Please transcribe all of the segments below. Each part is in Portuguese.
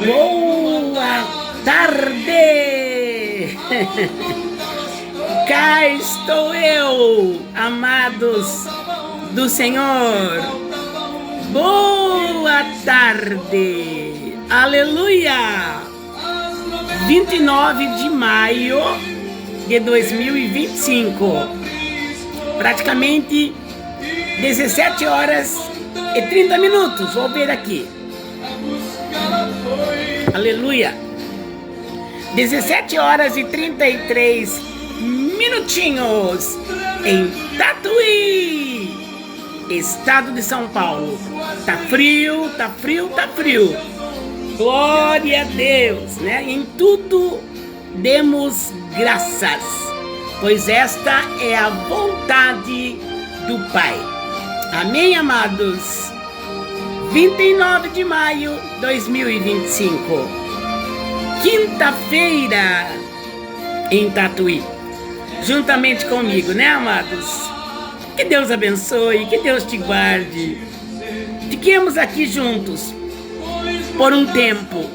Boa tarde! Cá estou eu, amados do Senhor. Boa tarde! Aleluia! 29 de maio de 2025. Praticamente 17 horas e 30 minutos. Vou ver aqui. Aleluia! 17 horas e 33 minutinhos em Tatuí, estado de São Paulo. Tá frio, tá frio, tá frio. Glória a Deus, né? Em tudo demos graças, pois esta é a vontade do Pai. Amém, amados? 29 de maio de 2025, quinta-feira em Tatuí, juntamente comigo, né, amados? Que Deus abençoe, que Deus te guarde. Fiquemos aqui juntos por um tempo,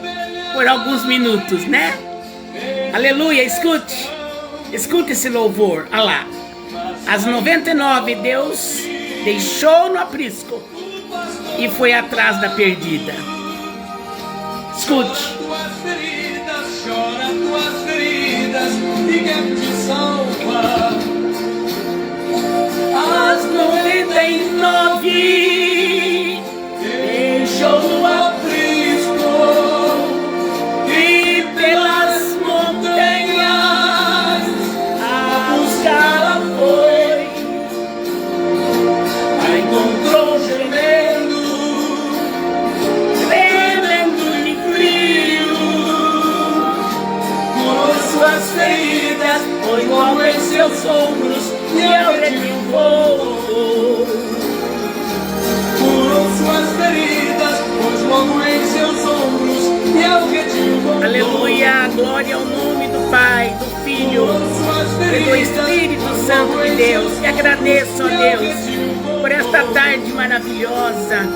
por alguns minutos, né? Aleluia, escute esse louvor. Olha lá, às 99 Deus deixou no aprisco e foi atrás da perdida. Escute. Tuas feridas, chora tuas feridas e quer te salvar. Às 99 deixou no aprisco e pelas montanhas a buscá-la foi. A encontrou gemendo de frio, curou suas feridas, foi como em seus ombros e eu retribuo. Curou suas feridas, pôs logo em seus ombros e eu retribuo. Aleluia, glória ao nome do Pai, do Filho e do Espírito Santo de Deus. E agradeço a Deus por esta tarde maravilhosa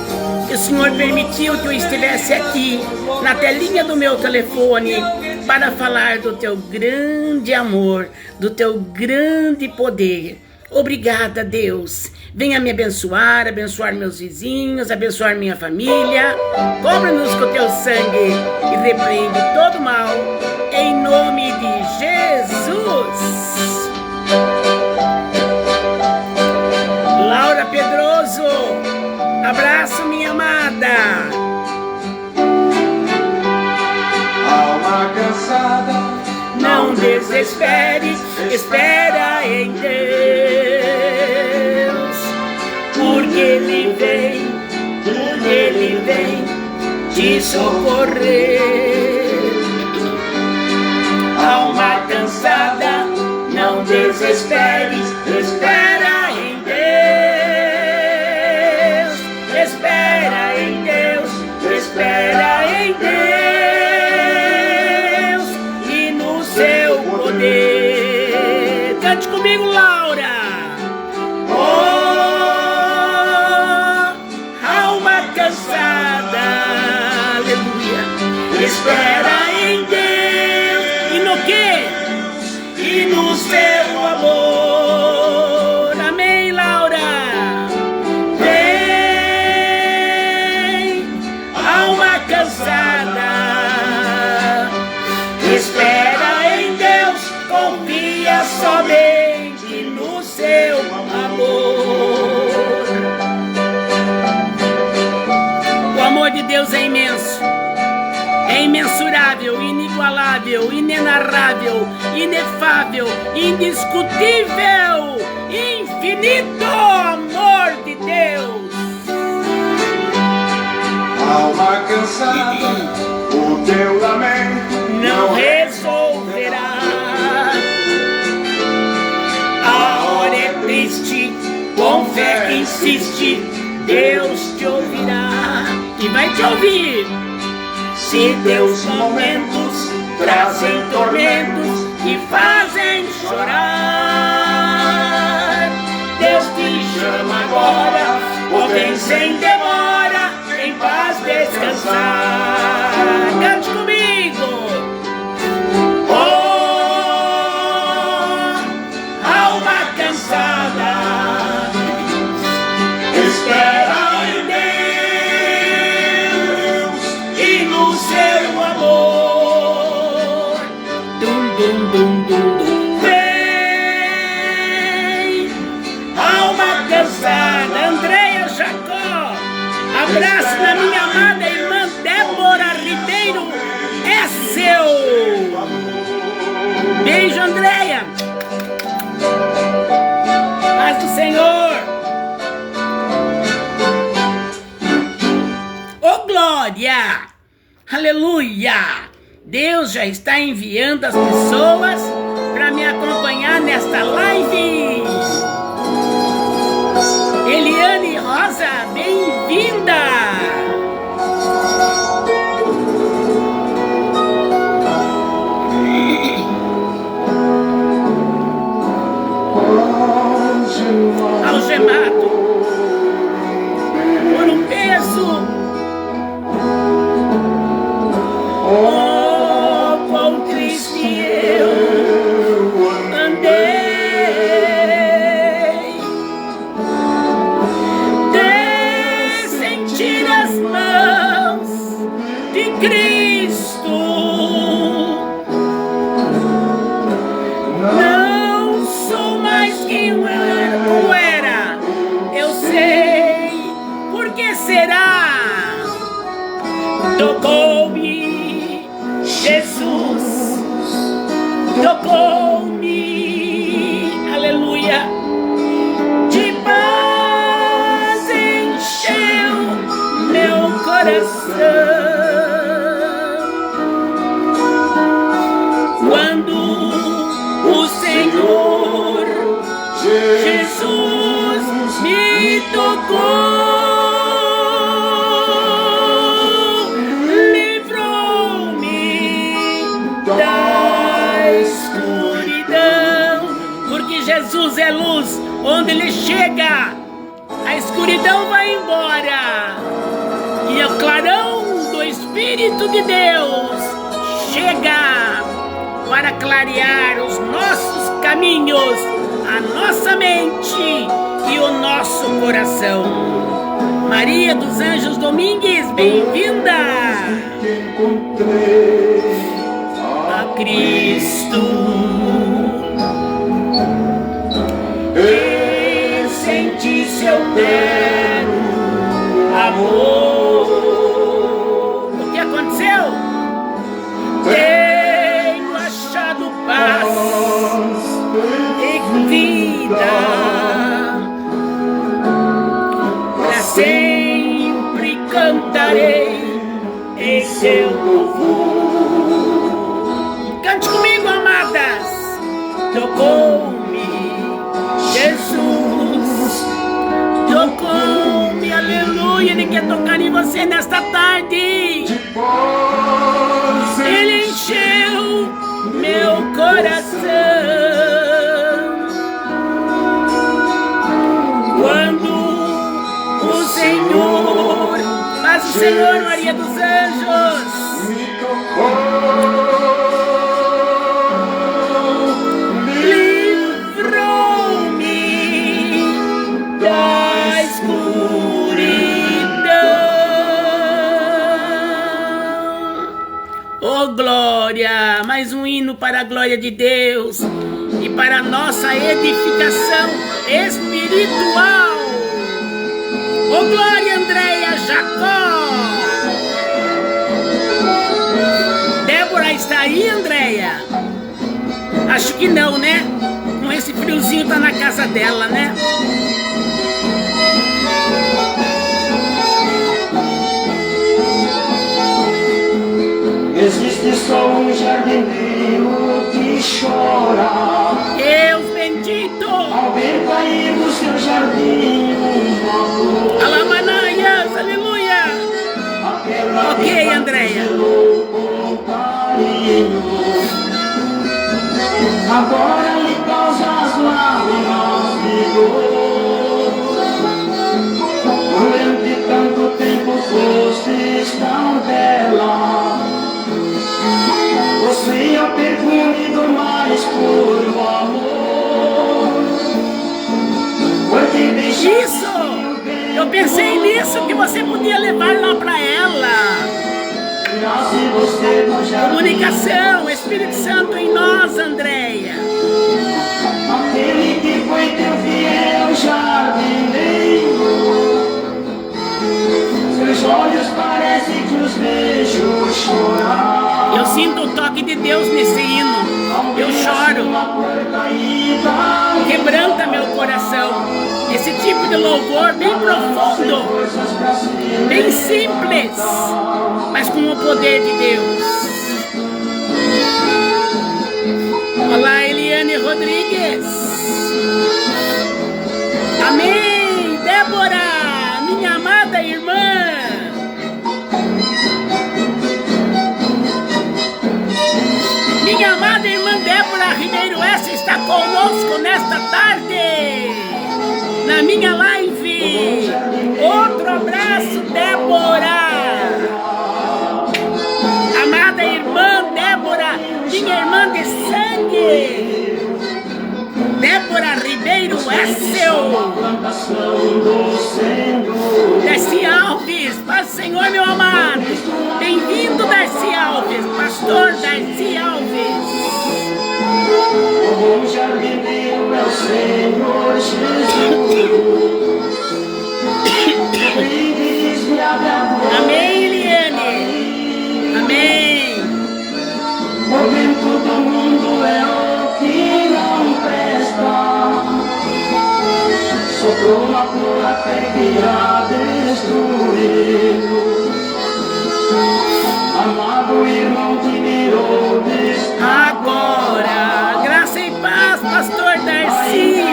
que o Senhor permitiu que eu estivesse aqui na telinha do meu telefone para falar do teu grande amor, do teu grande poder. Obrigada, Deus. Venha me abençoar, abençoar meus vizinhos, abençoar minha família. Cobre-nos com teu sangue e repreende todo mal, em nome de Jesus. Laura Pedroso, abraço, minha amada. Alma cansada, Não desespere, espera em Deus, porque Ele vem te socorrer. Alma cansada, não desespere, espera em Deus, espera em Deus, espera em Deus e no seu poder. Cante comigo, Laura. Oh, alma cansada, aleluia, espera em Deus. E no quê? E no seu amor. Amém, Laura. Vem, alma cansada, espera em Deus, confia somente no seu amor. O amor de Deus é imenso, é imensurável, inigualável, inenarrável, inefável, indiscutível, infinito amor de Deus. alma cansada, o teu lamento Não resolverá. A hora é triste, com fé que insiste, Deus te ouvirá e vai te ouvir. Se teus momentos trazem tormentos e fazem chorar, Deus te chama agora, ou vem sem demora, em paz descansar. Cante beijo na minha amada irmã Débora Ribeiro. É seu. Beijo, Andréia. Paz do Senhor. Oh, glória. Aleluia. Deus já está enviando as pessoas para me acompanhar nesta live. Eliane Rosa, bem-vinda. Algemado por um peso. Oh, quão triste eu andei, de sentir as mãos de Cristo. Não sou mais quem eu era, eu sei por que será. Tocou-me Jesus, tocou-me, aleluia, de paz encheu meu coração. Quando o Senhor Jesus me tocou, Jesus é luz, onde Ele chega, a escuridão vai embora, e o clarão do Espírito de Deus chega para clarear os nossos caminhos, a nossa mente e o nosso coração. Maria dos Anjos Domingues, bem-vinda a Cristo. E senti seu terno amor. O que aconteceu? Tenho achado paz e vida, para sempre cantarei em seu louvor. Cante comigo, amadas. Tocou-me Jesus, tocou-me, aleluia. Ele quer tocar em você nesta tarde. Ele encheu meu coração. Quando o Senhor, paz do Senhor, Maria dos Anjos, glória, mais um hino para a glória de Deus e para a nossa edificação espiritual. Oh, glória, Andréia Jacó. Débora está aí, Andréia? Acho que não, né? Com esse friozinho tá na casa dela, né? Existe só um jardineiro que chora, Deus bendito, ao ver cair do seu jardim um amor. Alamanaias, aleluia. Ok, Andréia. Com carinho, agora lhe causa as lágrimas de dor. Durante tanto tempo fostes tão bela, você é o perfume do mais puro amor. Isso! Eu pensei nisso, que você podia levar lá pra ela. Comunicação, Espírito Santo em nós, Andréia. Aquele que foi teu fiel jardineiro, seus olhos coração. Esse tipo de louvor bem profundo, bem simples, mas com o poder de Deus. Olá, Eliane Rodrigues. Amém. Débora, minha amada irmã. Minha amada irmã Débora Ribeiro S está conosco nesta tarde, na minha live. Outro abraço, Débora. Amada irmã Débora, minha irmã de sangue, Débora Ribeiro S. Darcy Alves, paz do Senhor, meu amado. Bem-vindo, Darcy Alves, pastor Darcy Alves. O bom jardineiro é o Senhor Jesus. Amém, Eliane. Amém. O vento do mundo é o que não presta. Soprou uma flor até que irá destruí-lo. Amado irmão que virou destino. Agora, graça e paz, pastor Darcy.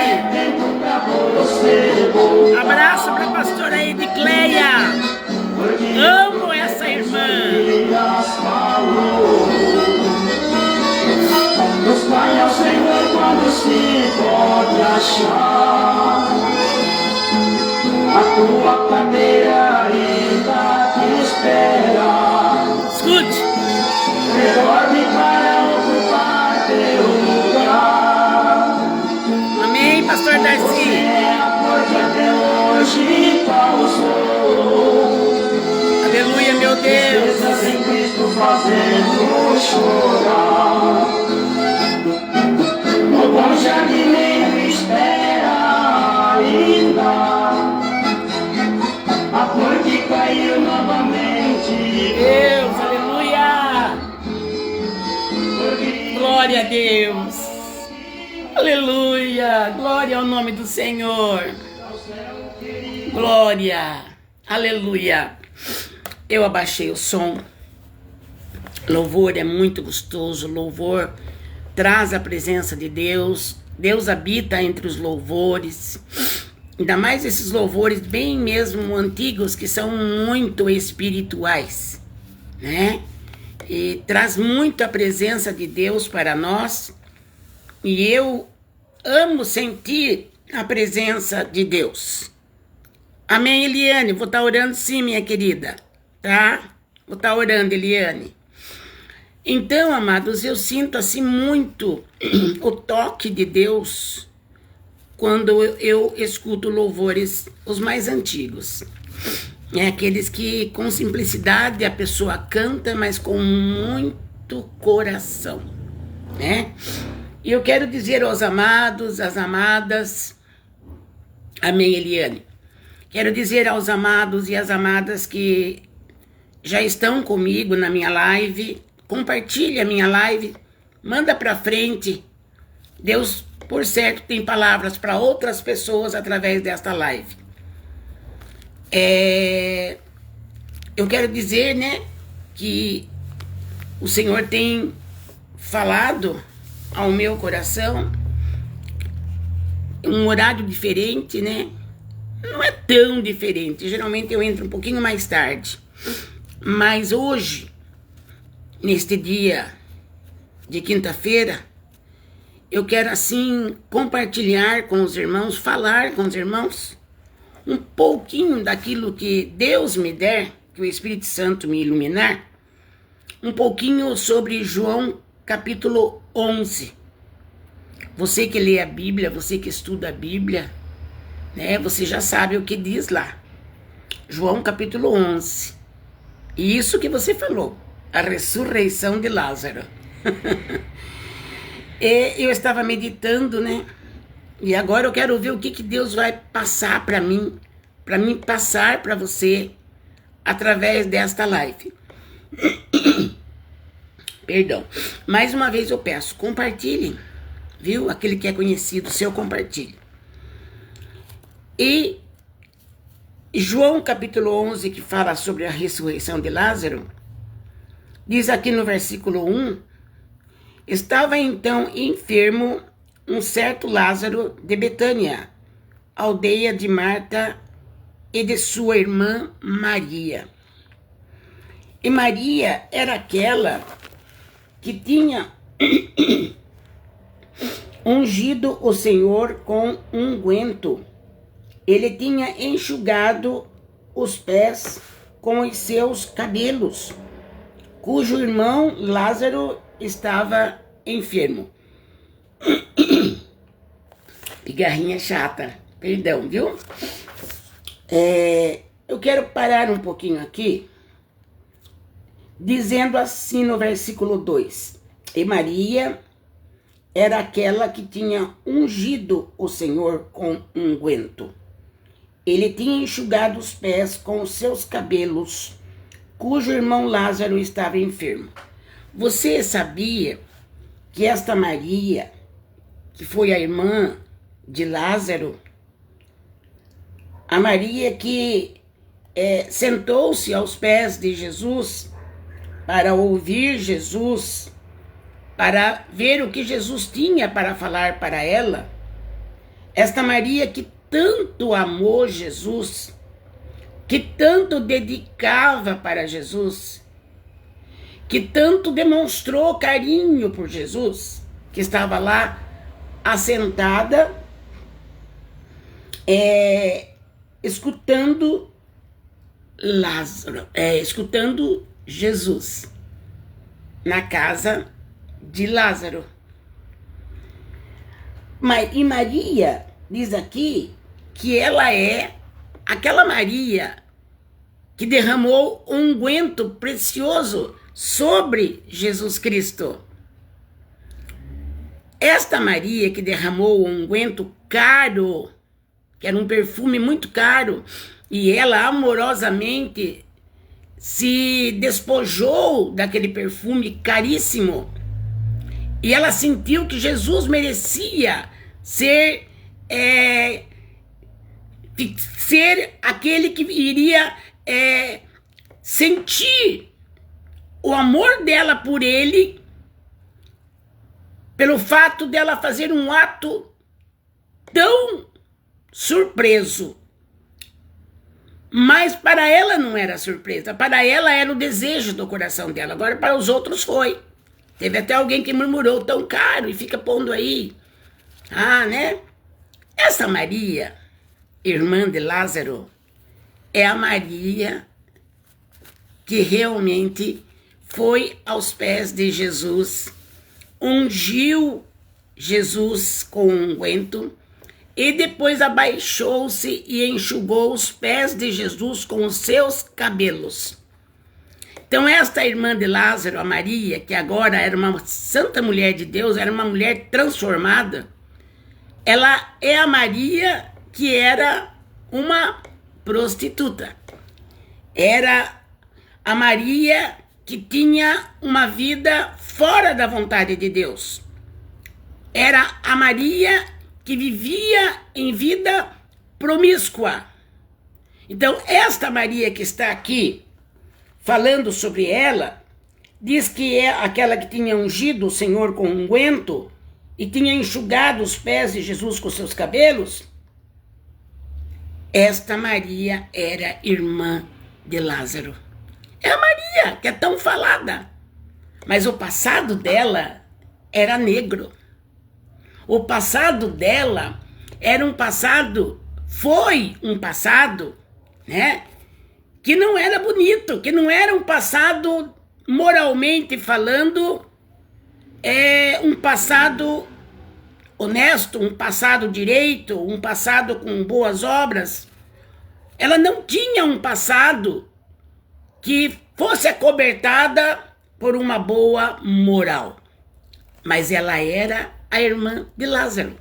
Abraço para a pastora Edicleia. Amo essa irmã. Nos Pai ao Senhor quando se pode achar. A tua cadeira ainda te espera. Escute. Retorne para ocupar teu lugar. Amém, pastor Darcy. É a porta até hoje pausou. Aleluia, meu Deus. Estás em Cristo fazendo chorar. O bom jardineiro espera ainda. A flor que caiu novamente. Deus, aleluia. Glória a Deus. Aleluia. Glória ao nome do Senhor. Glória. Aleluia. Eu abaixei o som. Louvor é muito gostoso. Louvor traz a presença de Deus. Deus habita entre os louvores. Ainda mais esses louvores bem mesmo antigos, que são muito espirituais, né? E traz muito a presença de Deus para nós. E eu amo sentir a presença de Deus. Amém, Eliane? Vou estar orando sim, minha querida, tá? Vou estar orando, Eliane. Então, amados, eu sinto assim muito o toque de Deus quando eu escuto louvores, os mais antigos. É aqueles que com simplicidade a pessoa canta, mas com muito coração, né? E eu quero dizer aos amados, às amadas, amém, Eliane? Quero dizer aos amados e às amadas que já estão comigo na minha live, compartilhe a minha live, manda para frente. Deus, por certo, tem palavras para outras pessoas através desta live. Eu quero dizer, né, que o Senhor tem falado ao meu coração um horário diferente, né? Não é tão diferente. Geralmente eu entro um pouquinho mais tarde. Mas hoje, neste dia de quinta-feira, eu quero assim compartilhar com os irmãos, falar com os irmãos um pouquinho daquilo que Deus me der, que o Espírito Santo me iluminar, um pouquinho sobre João capítulo 11. Você que lê a Bíblia, você que estuda a Bíblia, né, você já sabe o que diz lá. João capítulo 11. E isso que você falou, a ressurreição de Lázaro. E eu estava meditando, né? E agora eu quero ver o que Deus vai passar para mim passar para você através desta live. Perdão. Mais uma vez eu peço, compartilhem, viu? Aquele que é conhecido, seu compartilhe. E João capítulo 11, que fala sobre a ressurreição de Lázaro, diz aqui no versículo 1, estava então enfermo um certo Lázaro de Betânia, aldeia de Marta e de sua irmã Maria. E Maria era aquela que tinha ungido o Senhor com unguento. Ele tinha enxugado os pés com os seus cabelos, cujo irmão Lázaro estava enfermo. Pigarrinha chata, perdão, viu? Eu quero parar um pouquinho aqui, dizendo assim no versículo 2. E Maria era aquela que tinha ungido o Senhor com unguento. Ele tinha enxugado os pés com os seus cabelos, cujo irmão Lázaro estava enfermo. Você sabia que esta Maria, que foi a irmã de Lázaro, a Maria que sentou-se aos pés de Jesus para ouvir Jesus, para ver o que Jesus tinha para falar para ela, esta Maria que tanto amou Jesus, que tanto dedicava para Jesus, que tanto demonstrou carinho por Jesus, que estava lá assentada, escutando Lázaro, escutando Jesus na casa de Lázaro. E Maria diz aqui que ela é aquela Maria que derramou um unguento precioso sobre Jesus Cristo. Esta Maria que derramou um unguento caro, que era um perfume muito caro, e ela amorosamente se despojou daquele perfume caríssimo, e ela sentiu que Jesus merecia ser aquele que iria sentir o amor dela por ele, pelo fato dela fazer um ato tão surpreso. Mas para ela não era surpresa, para ela era o desejo do coração dela. Agora para os outros foi. Teve até alguém que murmurou, tão caro, e fica pondo aí. Né? Essa Maria, irmã de Lázaro, é a Maria que realmente foi aos pés de Jesus, ungiu Jesus com unguento, e depois abaixou-se e enxugou os pés de Jesus com os seus cabelos. Então esta irmã de Lázaro, a Maria, que agora era uma santa mulher de Deus, era uma mulher transformada, ela é a Maria que era uma prostituta. Era a Maria que tinha uma vida fora da vontade de Deus. Era a Maria que vivia em vida promíscua. Então, esta Maria que está aqui, falando sobre ela, diz que é aquela que tinha ungido o Senhor com unguento e tinha enxugado os pés de Jesus com seus cabelos. Esta Maria era irmã de Lázaro. É a Maria que é tão falada, mas o passado dela era negro. O passado dela era um passado, foi um passado, né, que não era bonito, que não era um passado, moralmente falando, um passado honesto, um passado direito, um passado com boas obras. Ela não tinha um passado que fosse acobertada por uma boa moral, mas ela era a irmã de Lázaro.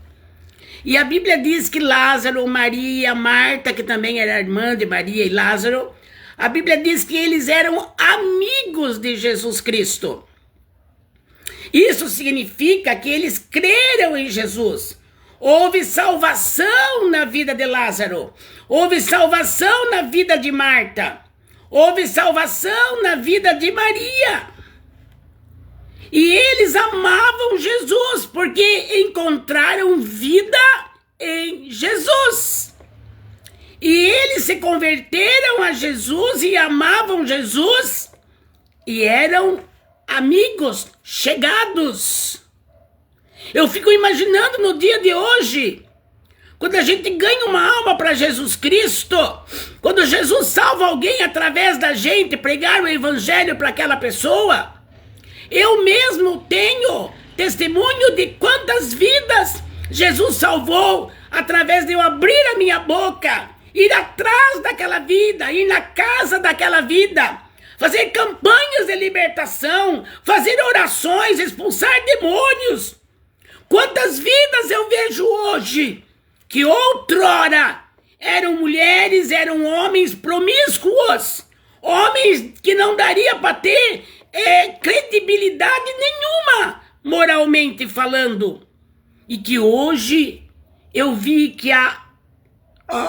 E a Bíblia diz que Lázaro, Maria, Marta, que também era irmã de Maria e Lázaro, a Bíblia diz que eles eram amigos de Jesus Cristo. Isso significa que eles creram em Jesus. Houve salvação na vida de Lázaro. Houve salvação na vida de Marta. Houve salvação na vida de Maria. E eles amavam Jesus porque encontraram vida em Jesus. E eles se converteram a Jesus e amavam Jesus e eram amigos chegados. Eu fico imaginando no dia de hoje, quando a gente ganha uma alma para Jesus Cristo, quando Jesus salva alguém através da gente, pregar o evangelho para aquela pessoa, eu mesmo tenho testemunho de quantas vidas Jesus salvou através de eu abrir a minha boca, ir atrás daquela vida, ir na casa daquela vida, fazer campanhas de libertação, fazer orações, expulsar demônios. Quantas vidas eu vejo hoje que outrora eram mulheres, eram homens promíscuos, homens que não daria para ter credibilidade nenhuma, moralmente falando, e que hoje eu vi que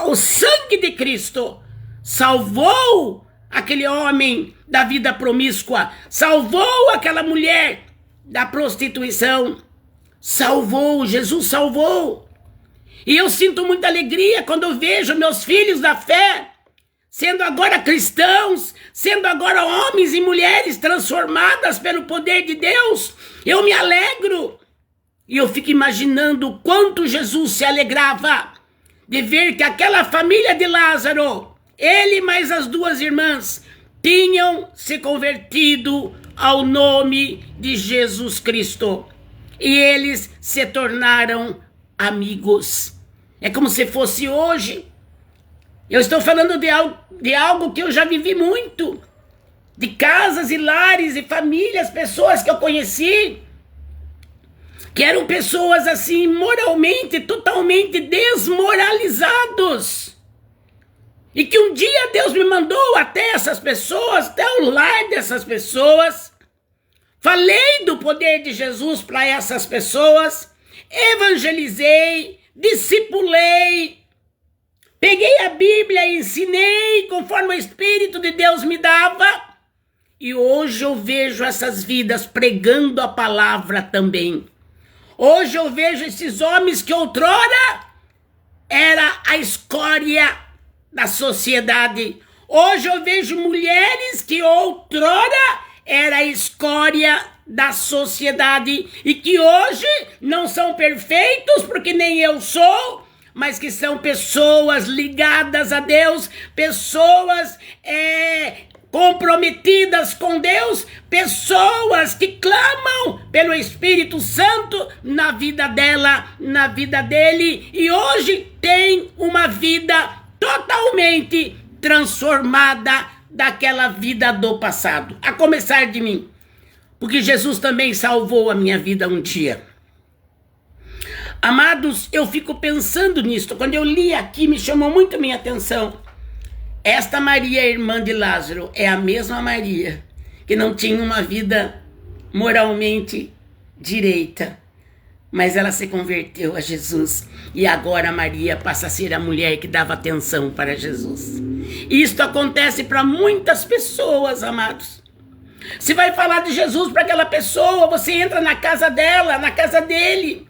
o sangue de Cristo salvou aquele homem da vida promíscua, salvou aquela mulher da prostituição, Jesus salvou. E eu sinto muita alegria quando eu vejo meus filhos da fé sendo agora cristãos, sendo agora homens e mulheres transformadas pelo poder de Deus. Eu me alegro. E eu fico imaginando o quanto Jesus se alegrava de ver que aquela família de Lázaro, ele mais as duas irmãs, tinham se convertido ao nome de Jesus Cristo. E eles se tornaram amigos. É como se fosse hoje. Eu estou falando de algo que eu já vivi muito. De casas e lares e famílias, pessoas que eu conheci, que eram pessoas assim, moralmente, totalmente desmoralizados. E que um dia Deus me mandou até essas pessoas, até o lar dessas pessoas. Falei do poder de Jesus para essas pessoas, evangelizei, discipulei, peguei a Bíblia e ensinei conforme o Espírito de Deus me dava. E hoje eu vejo essas vidas pregando a palavra também. Hoje eu vejo esses homens que outrora era a escória da sociedade. Hoje eu vejo mulheres que outrora era a escória da sociedade e que hoje não são perfeitos, porque nem eu sou, mas que são pessoas ligadas a Deus, pessoas comprometidas com Deus, pessoas que clamam pelo Espírito Santo na vida dela, na vida dele, e hoje tem uma vida totalmente transformada daquela vida do passado, a começar de mim, porque Jesus também salvou a minha vida um dia. Amados, eu fico pensando nisso. Quando eu li aqui, me chamou muito minha atenção. Esta Maria, irmã de Lázaro, é a mesma Maria que não tinha uma vida moralmente direita, mas ela se converteu a Jesus. E agora Maria passa a ser a mulher que dava atenção para Jesus. Isto acontece para muitas pessoas, amados. Se vai falar de Jesus para aquela pessoa, você entra na casa dela, na casa dele,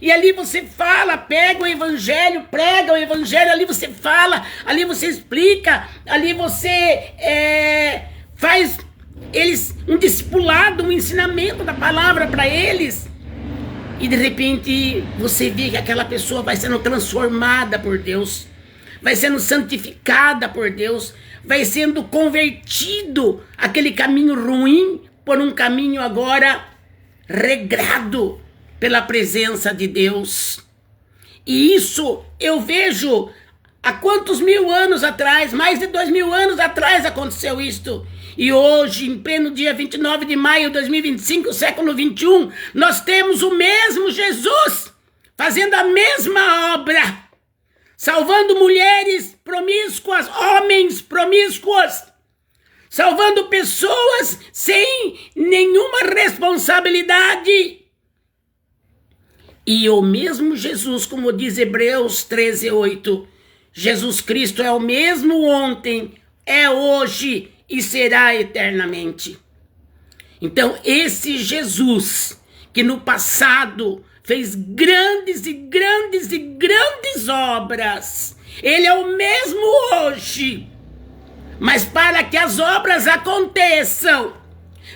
e ali você fala, pega o evangelho, prega o evangelho, ali você fala, ali você explica, ali você faz eles um discipulado, um ensinamento da palavra para eles. E de repente você vê que aquela pessoa vai sendo transformada por Deus, vai sendo santificada por Deus, vai sendo convertido aquele caminho ruim por um caminho agora regrado pela presença de Deus. E isso eu vejo há quantos mil anos atrás, mais de 2000 anos atrás aconteceu isto. E hoje, em pleno dia 29 de maio de 2025, século 21, nós temos o mesmo Jesus fazendo a mesma obra, salvando mulheres promíscuas, homens promíscuos, salvando pessoas sem nenhuma responsabilidade. E o mesmo Jesus, como diz Hebreus 13:8, Jesus Cristo é o mesmo ontem, é hoje e será eternamente. Então, esse Jesus, que no passado fez grandes e grandes e grandes obras, ele é o mesmo hoje. Mas para que as obras aconteçam,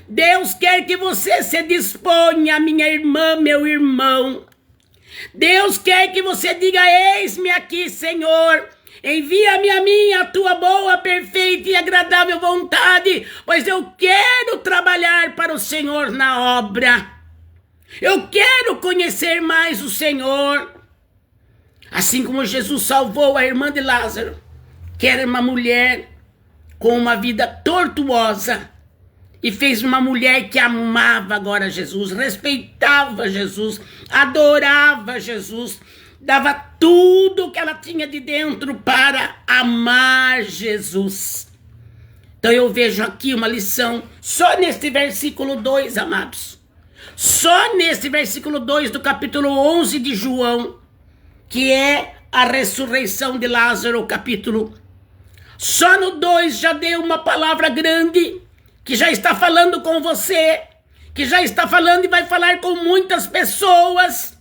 Deus quer que você se disponha, minha irmã, meu irmão. Deus quer que você diga: eis-me aqui, Senhor. Envia-me a mim a tua boa, perfeita e agradável vontade, pois eu quero trabalhar para o Senhor na obra. Eu quero conhecer mais o Senhor. Assim como Jesus salvou a irmã de Lázaro, que era uma mulher com uma vida tortuosa, e fez uma mulher que amava agora Jesus, respeitava Jesus, adorava Jesus, dava tudo que ela tinha de dentro para amar Jesus. Então eu vejo aqui uma lição, só neste versículo 2, amados. Só nesse versículo 2 do capítulo 11 de João, que é a ressurreição de Lázaro, o capítulo. Só no 2 já deu uma palavra grande, que já está falando com você, que já está falando e vai falar com muitas pessoas.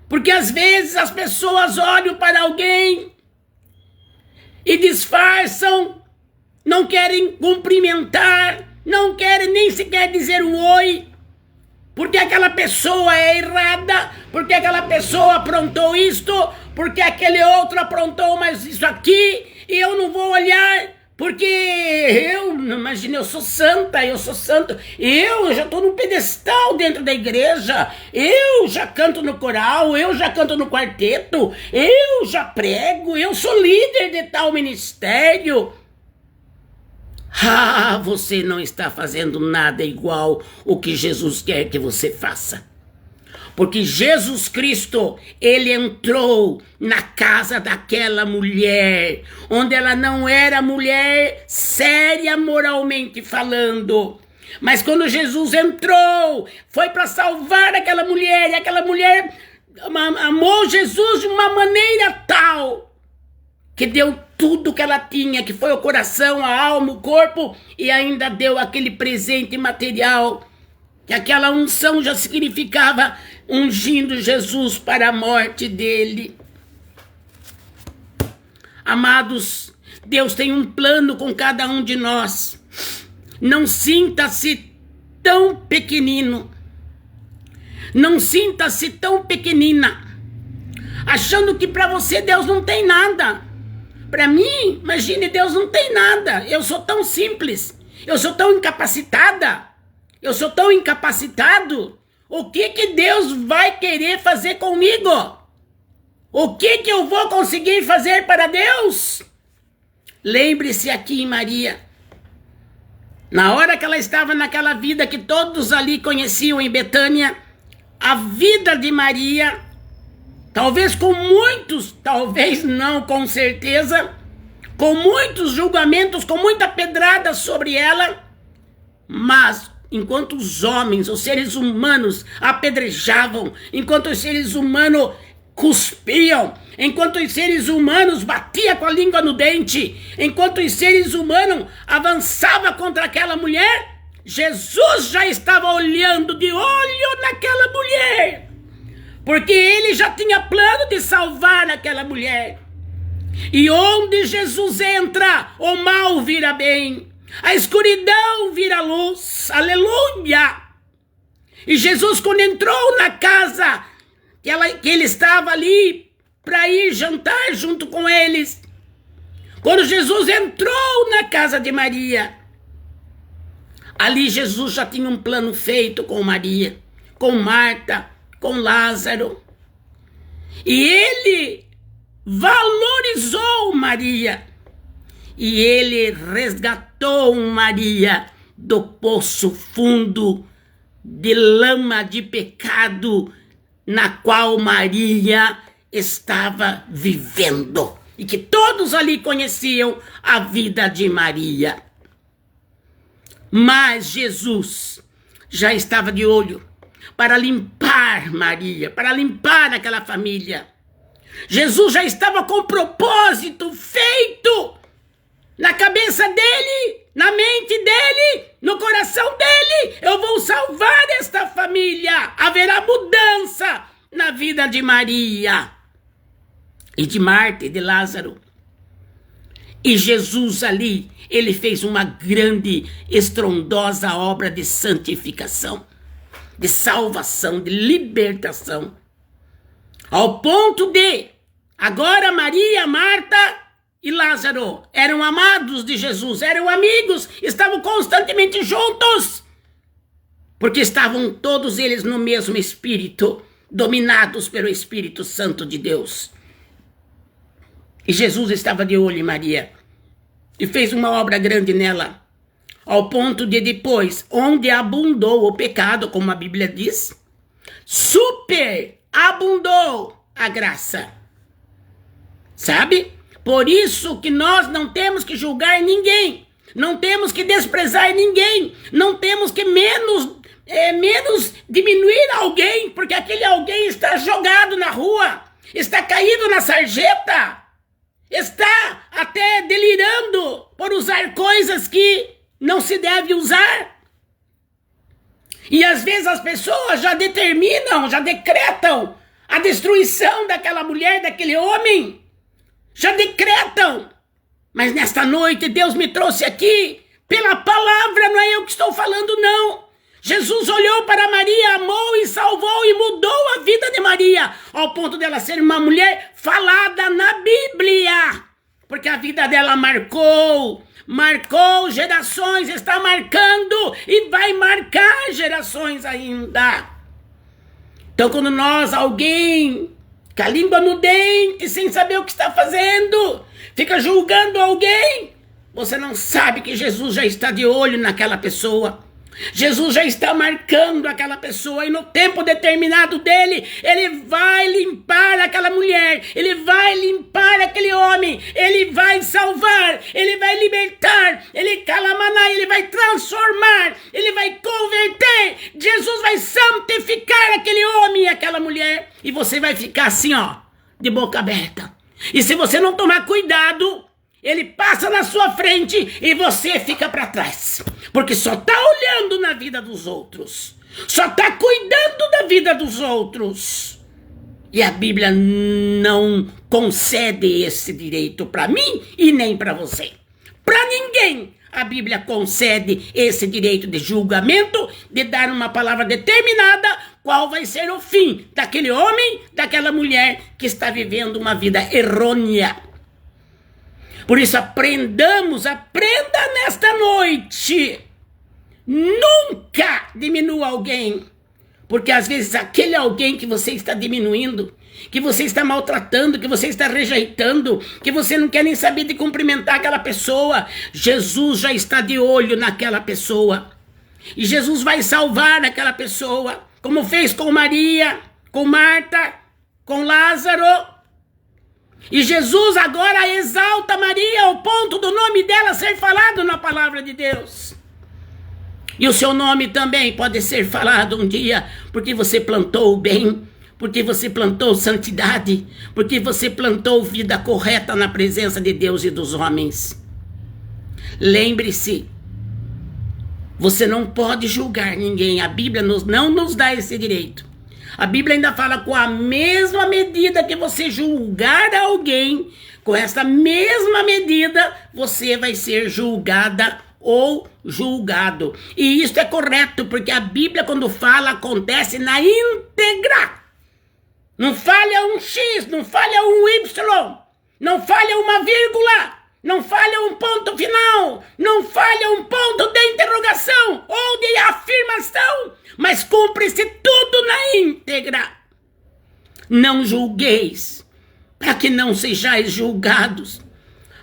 Porque às vezes as pessoas olham para alguém e disfarçam, não querem cumprimentar, não querem nem sequer dizer um oi, porque aquela pessoa é errada, porque aquela pessoa aprontou isto, porque aquele outro aprontou mais isso aqui, e eu não vou olhar, porque imagina, eu sou santa, eu sou santo, eu já estou num pedestal dentro da igreja, eu já canto no coral, eu já canto no quarteto, eu já prego, eu sou líder de tal ministério. Ah, você não está fazendo nada igual o que Jesus quer que você faça. Porque Jesus Cristo, ele entrou na casa daquela mulher, onde ela não era mulher séria moralmente falando. Mas quando Jesus entrou, foi para salvar aquela mulher, e aquela mulher amou Jesus de uma maneira tal, que deu tudo que ela tinha, que foi o coração, a alma, o corpo, e ainda deu aquele presente material, que aquela unção já significava ungindo Jesus para a morte dele. Amados, Deus tem um plano com cada um de nós. Não sinta-se tão pequenino. Não sinta-se tão pequenina, achando que para você Deus não tem nada. Para mim, imagine, Deus não tem nada. Eu sou tão simples. Eu sou tão incapacitada. Eu sou tão incapacitado. O que Deus vai querer fazer comigo? O que eu vou conseguir fazer para Deus? Lembre-se aqui em Maria. Na hora que ela estava naquela vida que todos ali conheciam em Betânia, a vida de Maria, talvez com muitos, talvez não, com certeza, com muitos julgamentos, com muita pedrada sobre ela, mas enquanto os homens, os seres humanos apedrejavam, enquanto os seres humanos cuspiam, enquanto os seres humanos batiam com a língua no dente, enquanto os seres humanos avançavam contra aquela mulher, Jesus já estava olhando de olho naquela mulher, porque ele já tinha plano de salvar aquela mulher. E onde Jesus entra, o mal vira bem, a escuridão vira luz, aleluia. E Jesus, quando entrou na casa, que ele estava ali para ir jantar junto com eles, quando Jesus entrou na casa de Maria, ali Jesus já tinha um plano feito com Maria, com Marta, com Lázaro. E ele valorizou Maria. E ele resgatou Maria do poço fundo de lama de pecado na qual Maria estava vivendo. E que todos ali conheciam a vida de Maria. Mas Jesus já estava de olho para limpar limpar Maria, para limpar aquela família. Jesus já estava com o propósito feito na cabeça dele, na mente dele, no coração dele. Eu vou salvar esta família. Haverá mudança na vida de Maria e de Marta e de Lázaro. E Jesus ali, ele fez uma grande, estrondosa obra de santificação, de salvação, de libertação. Ao ponto de, agora Maria, Marta e Lázaro eram amados de Jesus, eram amigos, estavam constantemente juntos, porque estavam todos eles no mesmo Espírito, dominados pelo Espírito Santo de Deus. E Jesus estava de olho em Maria e fez uma obra grande nela, ao ponto de depois, onde abundou o pecado, como a Bíblia diz, superabundou a graça. Sabe? Por isso que nós não temos que julgar ninguém, não temos que desprezar ninguém, não temos que menos diminuir alguém, porque aquele alguém está jogado na rua, está caído na sarjeta, está até delirando por usar coisas que não se deve usar. E às vezes as pessoas já determinam, já decretam a destruição daquela mulher, daquele homem. Já decretam. Mas nesta noite Deus me trouxe aqui pela palavra, não é eu que estou falando, não. Jesus olhou para Maria, amou e salvou e mudou a vida de Maria, ao ponto dela ser uma mulher falada na Bíblia, porque a vida dela marcou gerações, está marcando e vai marcar gerações ainda. Então quando alguém com a língua no dente, sem saber o que está fazendo, fica julgando alguém, você não sabe que Jesus já está de olho naquela pessoa. Jesus já está marcando aquela pessoa e no tempo determinado dele, ele vai limpar aquela mulher, ele vai limpar aquele homem, ele vai salvar, ele vai libertar, ele vai transformar, ele vai converter. Jesus vai santificar aquele homem e aquela mulher e você vai ficar assim, ó, de boca aberta. E se você não tomar cuidado, ele passa na sua frente e você fica para trás. Porque só está olhando na vida dos outros. Só está cuidando da vida dos outros. E a Bíblia não concede esse direito para mim e nem para você. Para ninguém a Bíblia concede esse direito de julgamento, de dar uma palavra determinada, qual vai ser o fim daquele homem, daquela mulher que está vivendo uma vida errônea. Por isso aprenda nesta noite. Nunca diminua alguém. Porque às vezes aquele alguém que você está diminuindo, que você está maltratando, que você está rejeitando, que você não quer nem saber de cumprimentar aquela pessoa, Jesus já está de olho naquela pessoa. E Jesus vai salvar aquela pessoa, como fez com Maria, com Marta, com Lázaro. E Jesus agora exalta Maria ao ponto do nome dela ser falado na palavra de Deus. E o seu nome também pode ser falado um dia, porque você plantou o bem, porque você plantou santidade, porque você plantou vida correta na presença de Deus e dos homens. Lembre-se, você não pode julgar ninguém, a Bíblia não nos dá esse direito. A Bíblia ainda fala, com a mesma medida que você julgar alguém, com essa mesma medida, você vai ser julgada ou julgado. E isso é correto, porque a Bíblia, quando fala, acontece na íntegra. Não falha um X, não falha um Y, não falha uma vírgula, não falha um ponto final, não falha um ponto de interrogação ou de afirmação, mas cumpre-se tudo na íntegra. Não julgueis, para que não sejais julgados,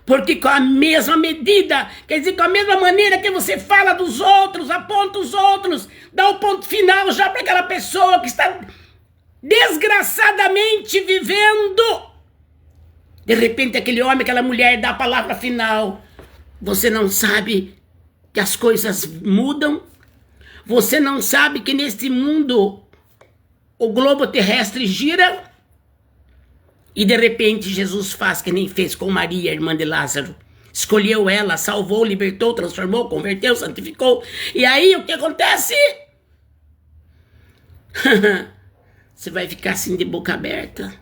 porque com a mesma medida, quer dizer, com a mesma maneira que você fala dos outros, aponta os outros, dá o ponto final já para aquela pessoa que está desgraçadamente vivendo. De repente aquele homem, aquela mulher dá a palavra final. Você não sabe que as coisas mudam? Você não sabe que neste mundo o globo terrestre gira e de repente Jesus faz que nem fez com Maria, irmã de Lázaro. Escolheu ela, salvou, libertou, transformou, converteu, santificou. E aí o que acontece? Você vai ficar assim de boca aberta.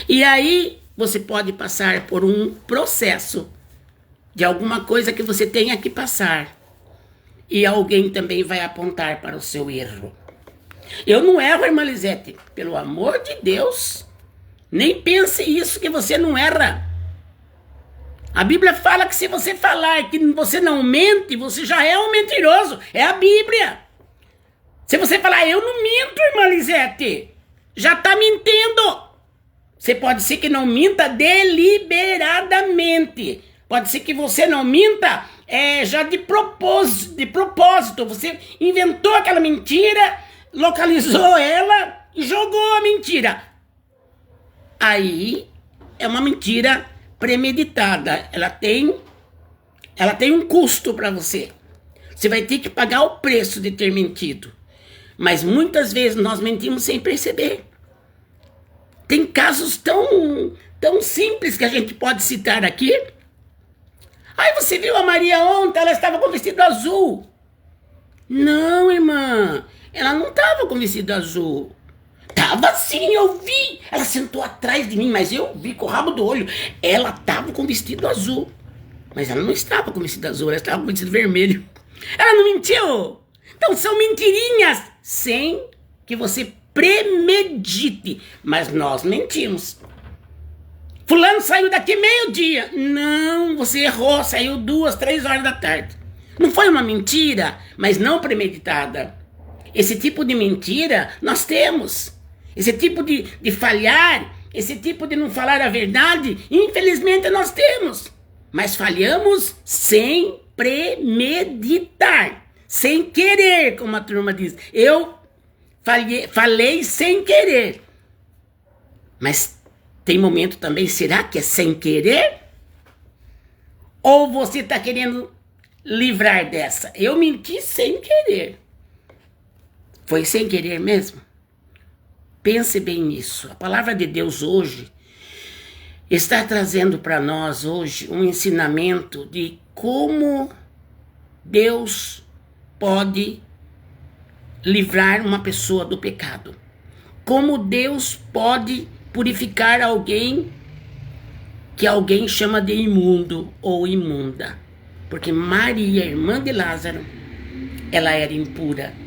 E aí você pode passar por um processo de alguma coisa que você tenha que passar. E alguém também vai apontar para o seu erro. Eu não erro, irmã Lisete. Pelo amor de Deus. Nem pense isso que você não erra. A Bíblia fala que se você falar que você não mente, você já é um mentiroso. É a Bíblia. Se você falar, eu não minto, irmã Lisete, já está mentindo. Você pode ser que não minta deliberadamente. Pode ser que você não minta já de propósito. Você inventou aquela mentira, localizou ela e jogou a mentira. Aí é uma mentira premeditada. Ela tem um custo para você. Você vai ter que pagar o preço de ter mentido. Mas muitas vezes nós mentimos sem perceber. Tem casos tão simples que a gente pode citar aqui. Aí você viu a Maria ontem, ela estava com vestido azul. Não, irmã, ela não estava com vestido azul. Tava sim, eu vi. Ela sentou atrás de mim, mas eu vi com o rabo do olho. Ela estava com vestido azul. Mas ela não estava com vestido azul, ela estava com vestido vermelho. Ela não mentiu. Então são mentirinhas sem que você premedite. Mas nós mentimos. Fulano saiu daqui meio-dia. Não, você errou, saiu 2, 3 horas da tarde. Não foi uma mentira, mas não premeditada. Esse tipo de mentira nós temos. Esse tipo de falhar, esse tipo de não falar a verdade, infelizmente nós temos. Mas falhamos sem premeditar, sem querer, como a turma diz. Eu falei sem querer. Mas tem momento também, será que é sem querer? Ou você está querendo livrar dessa? Eu menti sem querer. Foi sem querer mesmo? Pense bem nisso. A palavra de Deus hoje está trazendo para nós hoje um ensinamento de como Deus pode livrar uma pessoa do pecado. Como Deus pode purificar alguém que alguém chama de imundo ou imunda. Porque Maria, irmã de Lázaro, ela era impura.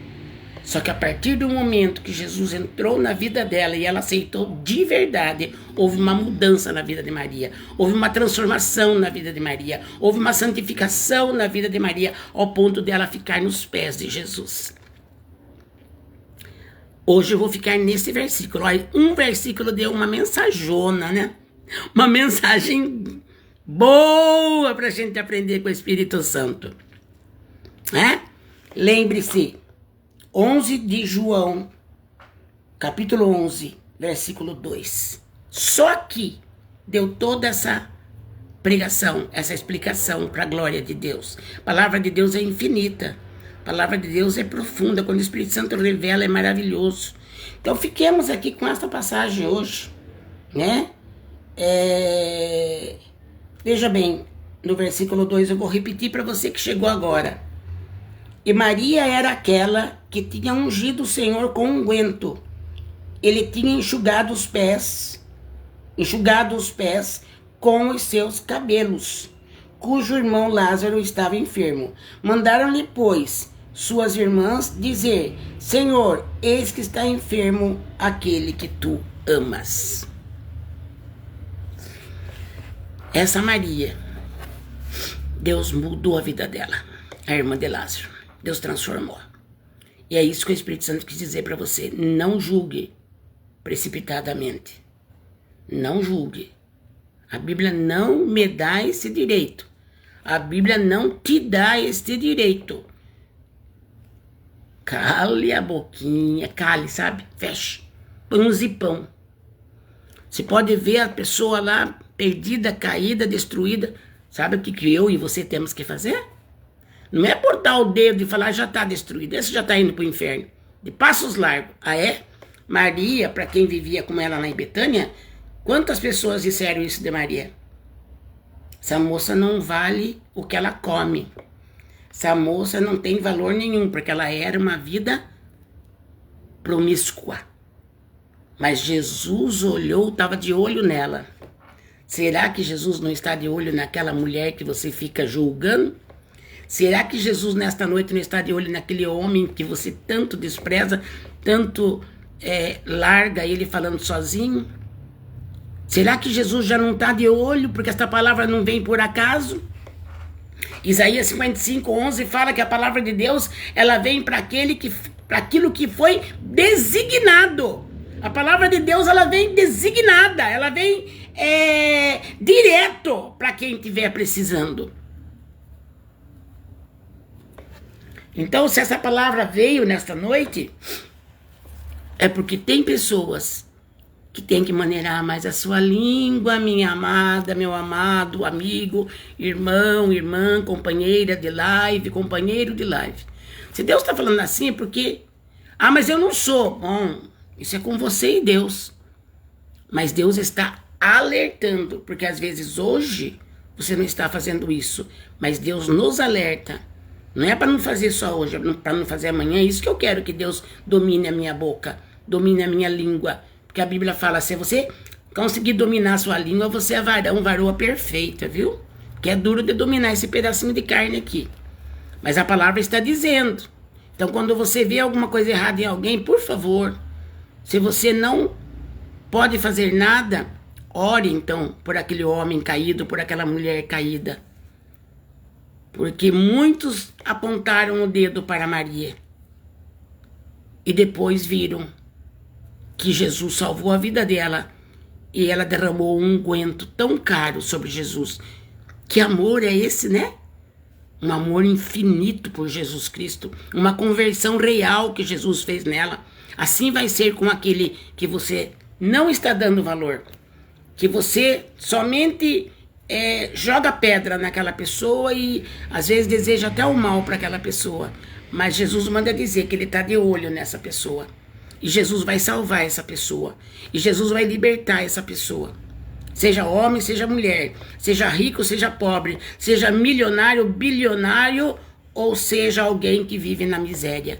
Só que a partir do momento que Jesus entrou na vida dela e ela aceitou de verdade, houve uma mudança na vida de Maria. Houve uma transformação na vida de Maria. Houve uma santificação na vida de Maria, ao ponto dela ficar nos pés de Jesus. Hoje eu vou ficar nesse versículo. Olha, um versículo deu uma mensajona, né? Uma mensagem boa para a gente aprender com o Espírito Santo. Lembre-se, 11 de João, capítulo 11, versículo 2. Só aqui deu toda essa pregação, essa explicação para a glória de Deus. A palavra de Deus é infinita. A palavra de Deus é profunda. Quando o Espírito Santo revela, é maravilhoso. Então fiquemos aqui com essa passagem hoje, né? Veja bem, no versículo 2 eu vou repetir para você que chegou agora. E Maria era aquela que tinha ungido o Senhor com unguento. Ele tinha enxugado os pés com os seus cabelos, cujo irmão Lázaro estava enfermo. Mandaram-lhe, pois, suas irmãs dizer: Senhor, eis que está enfermo aquele que tu amas. Essa Maria, Deus mudou a vida dela, a irmã de Lázaro. Deus transformou. E é isso que o Espírito Santo quis dizer para você. Não julgue precipitadamente. Não julgue. A Bíblia não me dá esse direito. A Bíblia não te dá esse direito. Cale a boquinha, cale, sabe? Feche. Põe um zipão. Você pode ver a pessoa lá perdida, caída, destruída. Sabe o que eu e você temos que fazer? Não é apontar o dedo e falar, já está destruído, esse já está indo para o inferno. De passos largos. Ah, é? Maria, para quem vivia com ela lá em Betânia, quantas pessoas disseram isso de Maria? Essa moça não vale o que ela come. Essa moça não tem valor nenhum, porque ela era uma vida promíscua. Mas Jesus olhou, estava de olho nela. Será que Jesus não está de olho naquela mulher que você fica julgando? Será que Jesus nesta noite não está de olho naquele homem que você tanto despreza, tanto larga ele falando sozinho? Será que Jesus já não está de olho porque esta palavra não vem por acaso? Isaías 55:11 fala que a palavra de Deus ela vem para aquilo que foi designado. A palavra de Deus ela vem designada, ela vem direto para quem estiver precisando. Então, se essa palavra veio nesta noite, é porque tem pessoas que têm que maneirar mais a sua língua, minha amada, meu amado, amigo, irmão, irmã, companheira de live, companheiro de live. Se Deus está falando assim é porque, mas eu não sou. Bom, isso é com você e Deus. Mas Deus está alertando, porque às vezes hoje você não está fazendo isso, mas Deus nos alerta. Não é para não fazer só hoje, é para não fazer amanhã. É isso que eu quero, que Deus domine a minha boca, domine a minha língua. Porque a Bíblia fala, se você conseguir dominar a sua língua, você é varoa perfeita, viu? Que é duro de dominar esse pedacinho de carne aqui. Mas a palavra está dizendo. Então, quando você vê alguma coisa errada em alguém, por favor, se você não pode fazer nada, ore então por aquele homem caído, por aquela mulher caída. Porque muitos apontaram o dedo para Maria e depois viram que Jesus salvou a vida dela e ela derramou um unguento tão caro sobre Jesus. Que amor é esse, né? Um amor infinito por Jesus Cristo, uma conversão real que Jesus fez nela. Assim vai ser com aquele que você não está dando valor, que você somente joga pedra naquela pessoa e às vezes deseja até o mal para aquela pessoa. Mas Jesus manda dizer que ele está de olho nessa pessoa. E Jesus vai salvar essa pessoa. E Jesus vai libertar essa pessoa. Seja homem, seja mulher, seja rico, seja pobre, seja milionário, bilionário, ou seja alguém que vive na miséria.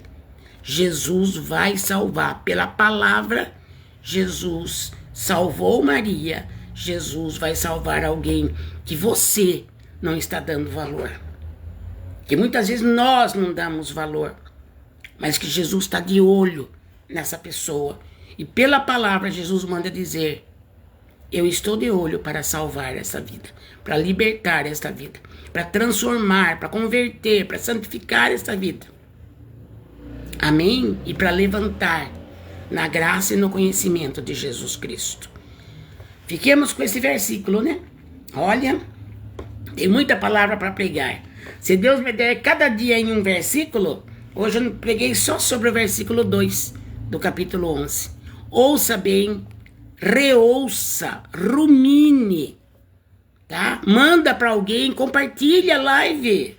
Jesus vai salvar. Pela palavra, Jesus salvou Maria. Jesus vai salvar alguém que você não está dando valor. Que muitas vezes nós não damos valor. Mas que Jesus está de olho nessa pessoa. E pela palavra, Jesus manda dizer: eu estou de olho para salvar essa vida, para libertar esta vida, para transformar, para converter, para santificar esta vida. Amém? E para levantar na graça e no conhecimento de Jesus Cristo. Fiquemos com esse versículo, né? Olha, tem muita palavra para pregar. Se Deus me der cada dia em um versículo, hoje eu preguei só sobre o versículo 2 do capítulo 11. Ouça bem, reouça, rumine, tá? Manda para alguém, compartilha a live,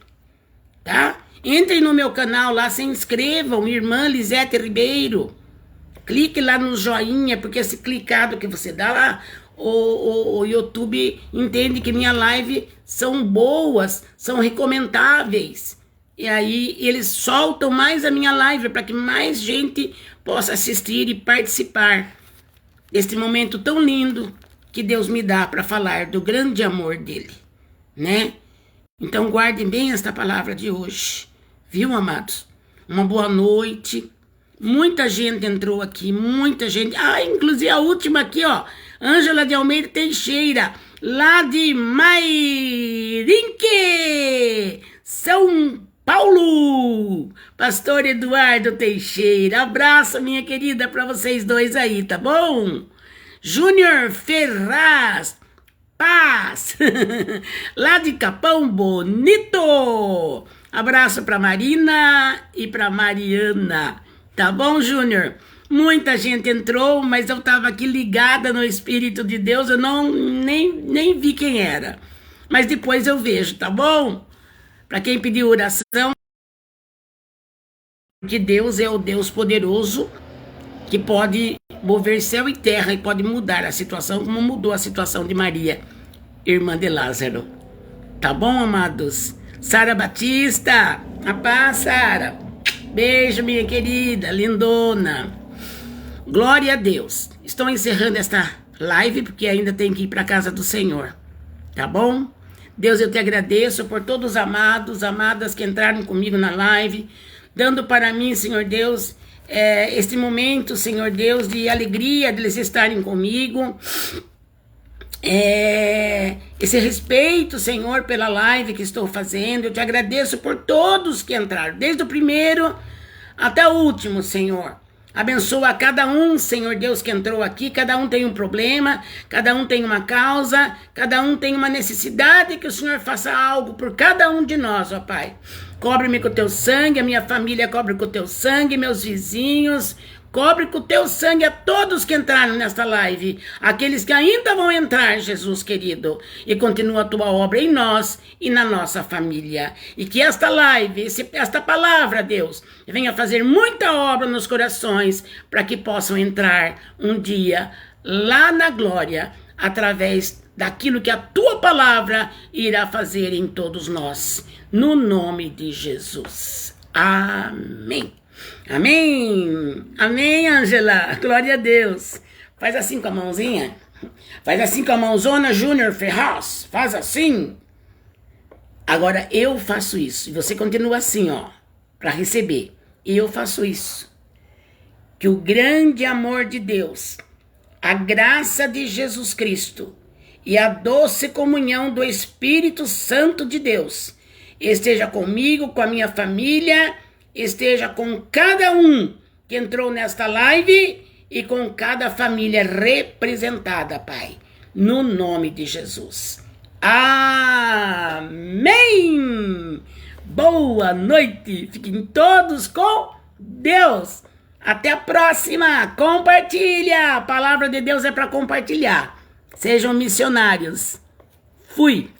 tá? Entrem no meu canal lá, se inscrevam, irmã Lisete Ribeiro. Clique lá no joinha, porque esse clicado que você dá lá, o YouTube entende que minha live são boas, são recomendáveis. E aí eles soltam mais a minha live para que mais gente possa assistir e participar deste momento tão lindo que Deus me dá para falar do grande amor dele, né? Então guardem bem esta palavra de hoje, viu, amados? Uma boa noite. Muita gente entrou aqui, muita gente. Inclusive a última aqui, ó. Ângela de Almeida Teixeira, lá de Mairinque, São Paulo. Pastor Eduardo Teixeira, abraço, minha querida, para vocês dois aí, tá bom? Júnior Ferraz, paz, lá de Capão Bonito. Abraço para Marina e para Mariana. Tá bom, Júnior? Muita gente entrou, mas eu estava aqui ligada no Espírito de Deus, eu nem vi quem era. Mas depois eu vejo, tá bom? Para quem pediu oração, que Deus é o Deus poderoso, que pode mover céu e terra e pode mudar a situação, como mudou a situação de Maria, irmã de Lázaro. Tá bom, amados? Sara Batista, a paz, Sara. Beijo, minha querida, lindona. Glória a Deus. Estou encerrando esta live porque ainda tenho que ir para a casa do Senhor. Tá bom? Deus, eu te agradeço por todos os amados, amadas que entraram comigo na live, dando para mim, Senhor Deus, este momento, Senhor Deus, de alegria deles estarem comigo. Esse respeito, Senhor, pela live que estou fazendo. Eu te agradeço por todos que entraram, desde o primeiro até o último, Senhor. Abençoa cada um, Senhor Deus, que entrou aqui. Cada um tem um problema, cada um tem uma causa, cada um tem uma necessidade, que o Senhor faça algo por cada um de nós, ó Pai. Cobre-me com o teu sangue, a minha família cobre com o teu sangue, meus vizinhos. Cobre com o teu sangue a todos que entraram nesta live, aqueles que ainda vão entrar, Jesus querido, e continua a tua obra em nós e na nossa família. E que esta live, esta palavra, Deus, venha fazer muita obra nos corações, para que possam entrar um dia lá na glória, através daquilo que a tua palavra irá fazer em todos nós. No nome de Jesus. Amém. Amém, amém, Ângela, glória a Deus. Faz assim com a mãozinha, faz assim com a mãozona, Júnior Ferraz, faz assim. Agora eu faço isso, e você continua assim, ó, para receber. E eu faço isso. Que o grande amor de Deus, a graça de Jesus Cristo e a doce comunhão do Espírito Santo de Deus esteja comigo, com a minha família, esteja com cada um que entrou nesta live e com cada família representada, Pai. No nome de Jesus. Amém! Boa noite. Fiquem todos com Deus. Até a próxima. Compartilha. A palavra de Deus é para compartilhar. Sejam missionários. Fui.